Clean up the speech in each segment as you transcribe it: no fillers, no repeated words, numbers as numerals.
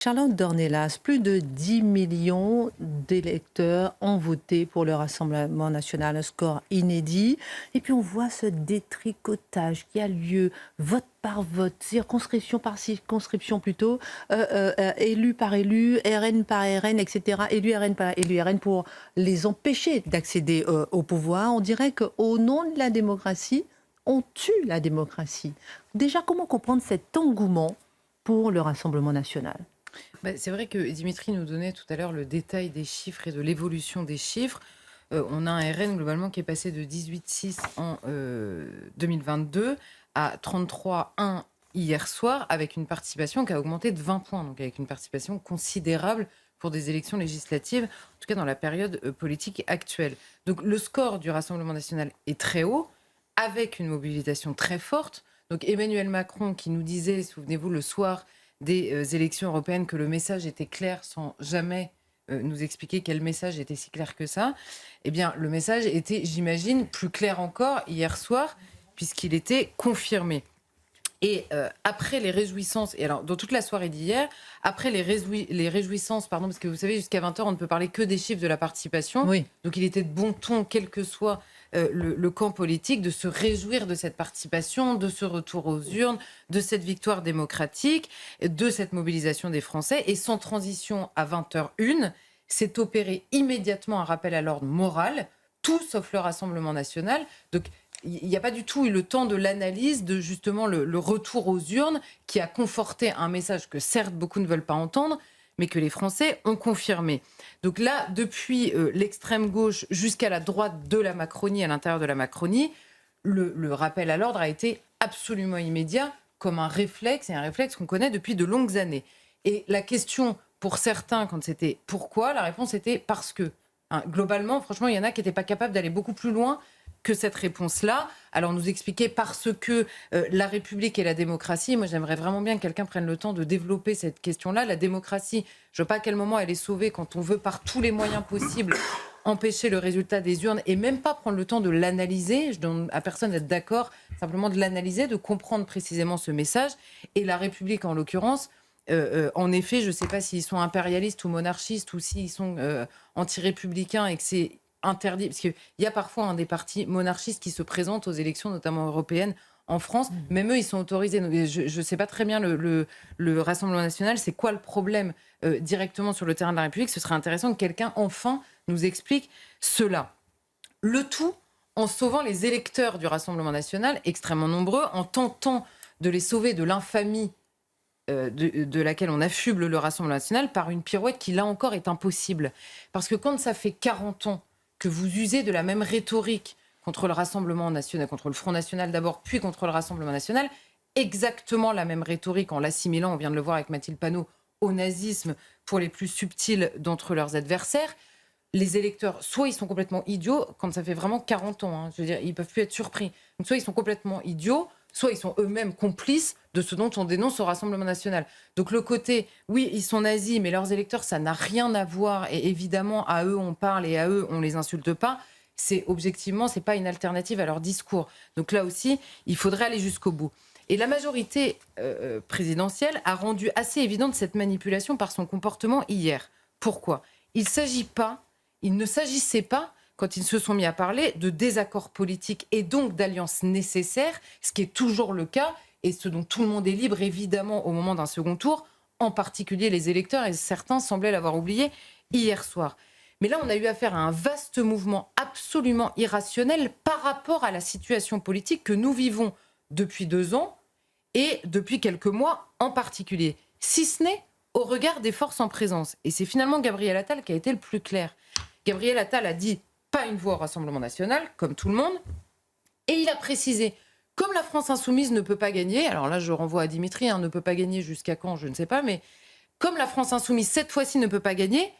Charlotte Dornelas, plus de 10 millions d'électeurs ont voté pour le Rassemblement national, un score inédit. Et puis on voit ce détricotage qui a lieu vote par vote, circonscription par circonscription plutôt, élu par élu, RN par RN, etc. Élu RN par élu RN pour les empêcher d'accéder au pouvoir. On dirait qu'au nom de la démocratie, on tue la démocratie. Déjà, comment comprendre cet engouement pour le Rassemblement national ? C'est vrai que Dimitri nous donnait tout à l'heure le détail des chiffres et de l'évolution des chiffres. On a un RN globalement qui est passé de 18,6 en 2022 à 33,1 hier soir, avec une participation qui a augmenté de 20 points, donc avec une participation considérable pour des élections législatives, en tout cas dans la période politique actuelle. Donc le score du Rassemblement national est très haut, avec une mobilisation très forte. Donc Emmanuel Macron qui nous disait, souvenez-vous, le soir des élections européennes que le message était clair sans jamais nous expliquer quel message était si clair que ça, eh bien le message était, j'imagine, plus clair encore hier soir puisqu'il était confirmé. Et après les réjouissances, et alors dans toute la soirée d'hier, après les réjouissances, pardon, parce que vous savez, jusqu'à 20h, on ne peut parler que des chiffres de la participation. Oui. Donc il était de bon ton, quel que soit le camp politique, de se réjouir de cette participation, de ce retour aux urnes, de cette victoire démocratique, de cette mobilisation des Français. Et sans transition, à 20h01, s'est opéré immédiatement un rappel à l'ordre moral, tout sauf le Rassemblement national. Donc il n'y a pas du tout eu le temps de l'analyse, de justement le retour aux urnes qui a conforté un message que certes beaucoup ne veulent pas entendre, mais que les Français ont confirmé. Donc là, depuis l'extrême gauche jusqu'à la droite de la Macronie, à l'intérieur de la Macronie, le rappel à l'ordre a été absolument immédiat, comme un réflexe, et un réflexe qu'on connaît depuis de longues années. Et la question, pour certains, quand c'était pourquoi, la réponse était parce que. Hein, globalement, franchement, il y en a qui n'étaient pas capables d'aller beaucoup plus loin que cette réponse-là. Alors, nous expliquer parce que la République et la démocratie, moi, j'aimerais vraiment bien que quelqu'un prenne le temps de développer cette question-là. La démocratie, je ne vois pas à quel moment elle est sauvée quand on veut, par tous les moyens possibles, empêcher le résultat des urnes et même pas prendre le temps de l'analyser. Je donne à personne d'être d'accord, simplement de l'analyser, de comprendre précisément ce message. Et la République, en l'occurrence, en effet, je ne sais pas s'ils sont impérialistes ou monarchistes ou s'ils sont anti-républicains et que c'est interdit, parce qu'il y a parfois des partis monarchistes qui se présentent aux élections, notamment européennes, en France. Même eux, ils sont autorisés. Je ne sais pas très bien le Rassemblement national, c'est quoi le problème directement sur le terrain de la République. Ce serait intéressant que quelqu'un, enfin, nous explique cela. Le tout en sauvant les électeurs du Rassemblement national, extrêmement nombreux, en tentant de les sauver de l'infamie de laquelle on affuble le Rassemblement national par une pirouette qui, là encore, est impossible. Parce que quand ça fait 40 ans que vous usez de la même rhétorique contre le Rassemblement national, contre le Front national d'abord, puis contre le Rassemblement national, exactement la même rhétorique en l'assimilant, on vient de le voir avec Mathilde Panot, au nazisme pour les plus subtils d'entre leurs adversaires, les électeurs, soit ils sont complètement idiots, quand ça fait vraiment 40 ans, hein, je veux dire, ils ne peuvent plus être surpris. Donc soit ils sont complètement idiots, soit ils sont eux-mêmes complices de ce dont on dénonce au Rassemblement national. Donc le côté, oui, ils sont nazis, mais leurs électeurs, ça n'a rien à voir. Et évidemment, à eux, on parle et à eux, on les insulte pas. C'est objectivement, c'est pas une alternative à leur discours. Donc là aussi, il faudrait aller jusqu'au bout. Et la majorité présidentielle a rendu assez évidente cette manipulation par son comportement hier. Pourquoi ? Il ne s'agissait pas, quand ils se sont mis à parler, de désaccords politiques et donc d'alliances nécessaires, ce qui est toujours le cas et ce dont tout le monde est libre, évidemment, au moment d'un second tour, en particulier les électeurs, et certains semblaient l'avoir oublié hier soir. Mais là, on a eu affaire à un vaste mouvement absolument irrationnel par rapport à la situation politique que nous vivons depuis 2 ans et depuis quelques mois en particulier, si ce n'est au regard des forces en présence. Et c'est finalement Gabriel Attal qui a été le plus clair. Gabriel Attal a dit pas une voix au Rassemblement national, comme tout le monde, et il a précisé, comme la France insoumise ne peut pas gagner, alors là je renvoie à Dimitri, ne peut pas gagner jusqu'à quand, je ne sais pas, mais comme la France insoumise cette fois-ci ne peut pas gagner,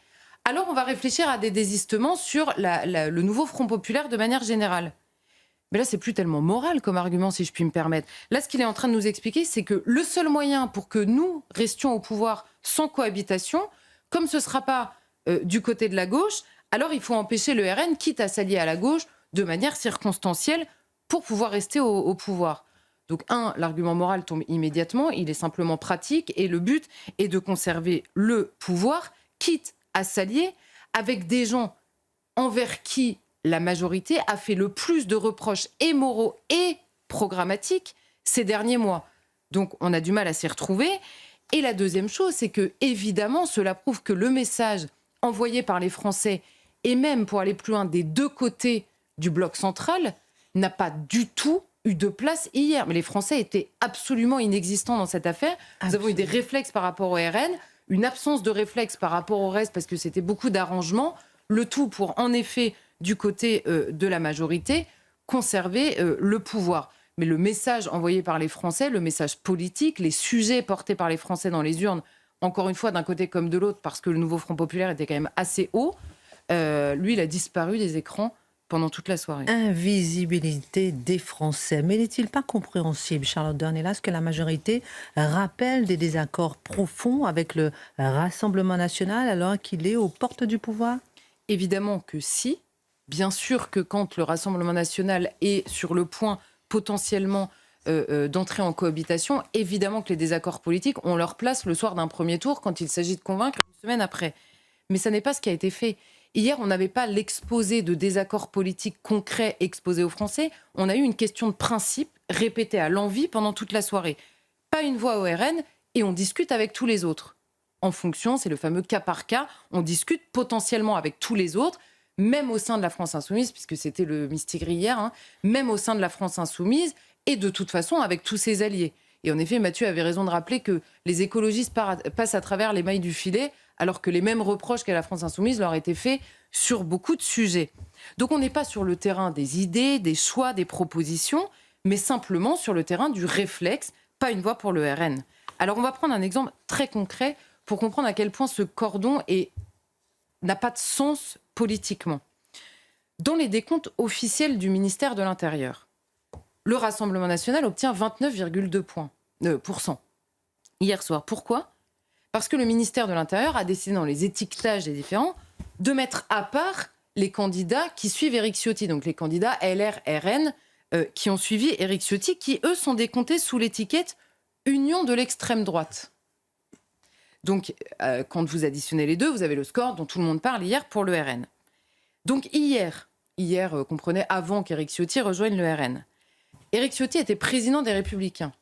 alors on va réfléchir à des désistements sur le nouveau Front populaire de manière générale. Mais là, c'est plus tellement moral comme argument, si je puis me permettre. Là, ce qu'il est en train de nous expliquer, c'est que le seul moyen pour que nous restions au pouvoir sans cohabitation, comme ce ne sera pas du côté de la gauche, alors il faut empêcher le RN, quitte à s'allier à la gauche, de manière circonstancielle, pour pouvoir rester au pouvoir. Donc l'argument moral tombe immédiatement, il est simplement pratique et le but est de conserver le pouvoir, quitte à s'allier avec des gens envers qui la majorité a fait le plus de reproches et moraux et programmatiques ces derniers mois. Donc on a du mal à s'y retrouver. Et la deuxième chose, c'est que évidemment, cela prouve que le message envoyé par les Français, et même pour aller plus loin des deux côtés du bloc central, n'a pas du tout eu de place hier. Mais les Français étaient absolument inexistants dans cette affaire. Nous avons eu des réflexes par rapport au RN, une absence de réflexes par rapport au reste, parce que c'était beaucoup d'arrangements. Le tout pour, en effet, du côté de la majorité, conserver le pouvoir. Mais le message envoyé par les Français, le message politique, les sujets portés par les Français dans les urnes, encore une fois, d'un côté comme de l'autre, parce que le nouveau Front populaire était quand même assez haut, lui, il a disparu des écrans pendant toute la soirée. Invisibilité des Français. Mais n'est-il pas compréhensible, Charlotte Dornelas, que la majorité rappelle des désaccords profonds avec le Rassemblement national alors qu'il est aux portes du pouvoir? Évidemment que si. Bien sûr que quand le Rassemblement national est sur le point potentiellement d'entrer en cohabitation, évidemment que les désaccords politiques ont leur place le soir d'un premier tour quand il s'agit de convaincre une semaine après. Mais ça n'est pas ce qui a été fait. Hier, on n'avait pas l'exposé de désaccords politiques concrets exposés aux Français. On a eu une question de principe répétée à l'envi pendant toute la soirée. Pas une voix au RN et on discute avec tous les autres. En fonction, c'est le fameux cas par cas, on discute potentiellement avec tous les autres, même au sein de la France insoumise, puisque c'était le mistigri hier, hein, même au sein de la France insoumise, et de toute façon avec tous ses alliés. Et en effet, Mathieu avait raison de rappeler que les écologistes passent à travers les mailles du filet, alors que les mêmes reproches qu'à la France insoumise leur étaient faits sur beaucoup de sujets. Donc on n'est pas sur le terrain des idées, des choix, des propositions, mais simplement sur le terrain du réflexe, pas une voix pour le RN. Alors on va prendre un exemple très concret pour comprendre à quel point ce cordon n'a pas de sens politiquement. Dans les décomptes officiels du ministère de l'Intérieur, le Rassemblement national obtient 29,2% hier soir. Pourquoi ? Parce que le ministère de l'Intérieur a décidé, dans les étiquetages des différents, de mettre à part les candidats qui suivent Éric Ciotti, donc les candidats LR, RN, qui ont suivi Éric Ciotti, qui, eux, sont décomptés sous l'étiquette Union de l'extrême droite. Donc, quand vous additionnez les deux, vous avez le score dont tout le monde parle hier pour le RN. Donc, hier comprenez, avant qu'Éric Ciotti rejoigne le RN, Éric Ciotti était président des Républicains,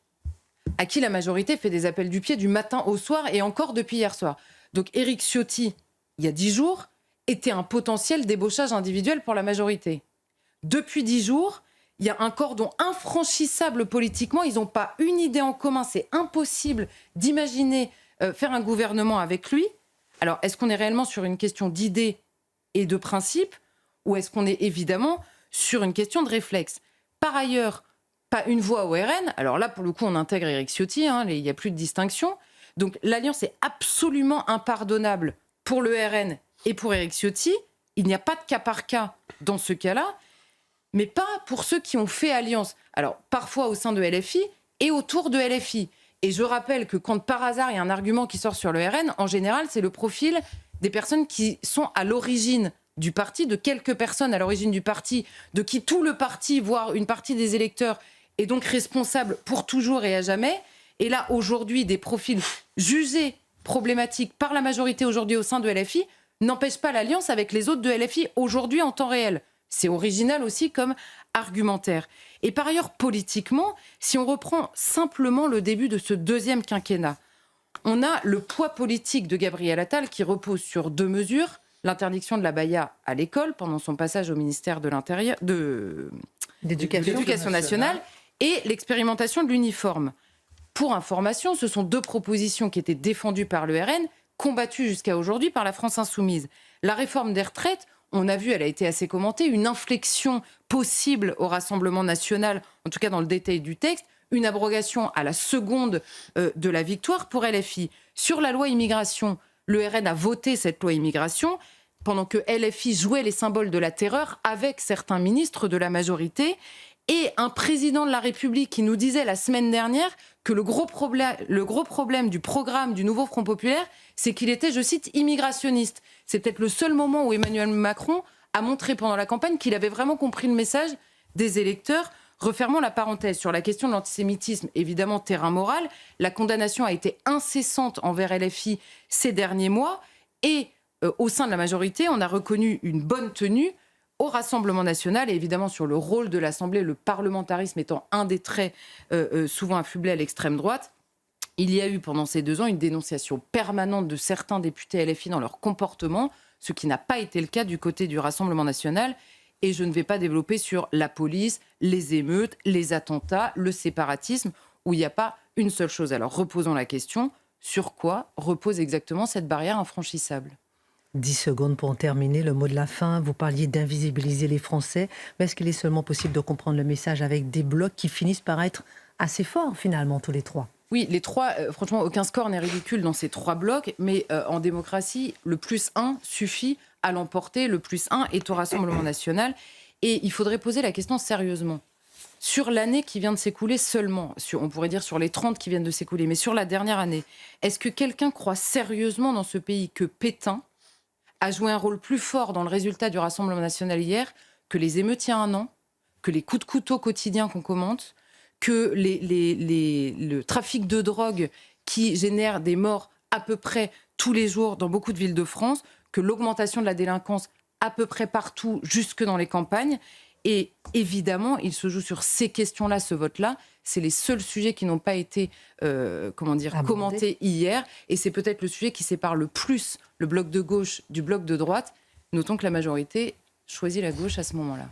à qui la majorité fait des appels du pied du matin au soir et encore depuis hier soir. Donc, Éric Ciotti, il y a 10 jours, était un potentiel débauchage individuel pour la majorité. Depuis 10 jours, il y a un cordon infranchissable politiquement. Ils n'ont pas une idée en commun. C'est impossible d'imaginer faire un gouvernement avec lui. Alors, est-ce qu'on est réellement sur une question d'idées et de principes, ou est-ce qu'on est évidemment sur une question de réflexe? Par ailleurs, pas une voix au RN. Alors là, pour le coup, on intègre Éric Ciotti. Il n'y a plus de distinction. Donc, l'alliance est absolument impardonnable pour le RN et pour Éric Ciotti. Il n'y a pas de cas par cas dans ce cas-là, mais pas pour ceux qui ont fait alliance. Alors, parfois au sein de LFI et autour de LFI. Et je rappelle que quand par hasard il y a un argument qui sort sur le RN, en général, c'est le profil des personnes qui sont à l'origine du parti, de quelques personnes à l'origine du parti, de qui tout le parti, voire une partie des électeurs, est donc responsable pour toujours et à jamais. Et là, aujourd'hui, des profils jugés problématiques par la majorité aujourd'hui au sein de LFI n'empêchent pas l'alliance avec les autres de LFI aujourd'hui en temps réel. C'est original aussi comme argumentaire. Et par ailleurs, politiquement, si on reprend simplement le début de ce deuxième quinquennat, on a le poids politique de Gabriel Attal qui repose sur deux mesures. L'interdiction de l'abaya à l'école pendant son passage au ministère de l'Intérieur, de l'Éducation nationale, et l'expérimentation de l'uniforme. Pour information, ce sont deux propositions qui étaient défendues par le RN, combattues jusqu'à aujourd'hui par la France insoumise. La réforme des retraites, on a vu, elle a été assez commentée, une inflexion possible au Rassemblement national, en tout cas dans le détail du texte, une abrogation à la seconde de la victoire pour LFI. Sur la loi immigration, le RN a voté cette loi immigration pendant que LFI jouait les symboles de la terreur avec certains ministres de la majorité et un président de la République qui nous disait la semaine dernière que le gros problème du programme du nouveau Front populaire, c'est qu'il était, je cite, immigrationniste. C'est peut-être le seul moment où Emmanuel Macron a montré pendant la campagne qu'il avait vraiment compris le message des électeurs Refermons la parenthèse sur la question de l'antisémitisme, évidemment terrain moral. La condamnation a été incessante envers LFI ces derniers mois et au sein de la majorité, on a reconnu une bonne tenue au Rassemblement national et évidemment sur le rôle de l'Assemblée, le parlementarisme étant un des traits souvent affublés à l'extrême droite. Il y a eu pendant ces 2 ans une dénonciation permanente de certains députés LFI dans leur comportement, ce qui n'a pas été le cas du côté du Rassemblement national. Et je ne vais pas développer sur la police, les émeutes, les attentats, le séparatisme, où il n'y a pas une seule chose. Alors reposons la question, sur quoi repose exactement cette barrière infranchissable ? 10 secondes pour en terminer, le mot de la fin. Vous parliez d'invisibiliser les Français. Mais est-ce qu'il est seulement possible de comprendre le message avec des blocs qui finissent par être assez forts, finalement, tous les 3 ? Oui, les 3, franchement, aucun score n'est ridicule dans ces 3 blocs. Mais en démocratie, le +1 suffit à l'emporter. Le +1 est au Rassemblement national. Et il faudrait poser la question sérieusement. Sur l'année qui vient de s'écouler seulement, on pourrait dire sur les 30 qui viennent de s'écouler, mais sur la dernière année, est-ce que quelqu'un croit sérieusement dans ce pays que Pétain a joué un rôle plus fort dans le résultat du Rassemblement national hier que les émeutes il y a 1 an, que les coups de couteau quotidiens qu'on commente, que le trafic de drogue qui génère des morts à peu près tous les jours dans beaucoup de villes de France, que l'augmentation de la délinquance à peu près partout, jusque dans les campagnes. Et évidemment, il se joue sur ces questions-là, ce vote-là. C'est les seuls sujets qui n'ont pas été commentés hier. Et c'est peut-être le sujet qui sépare le plus le bloc de gauche du bloc de droite. Notons que la majorité choisit la gauche à ce moment-là.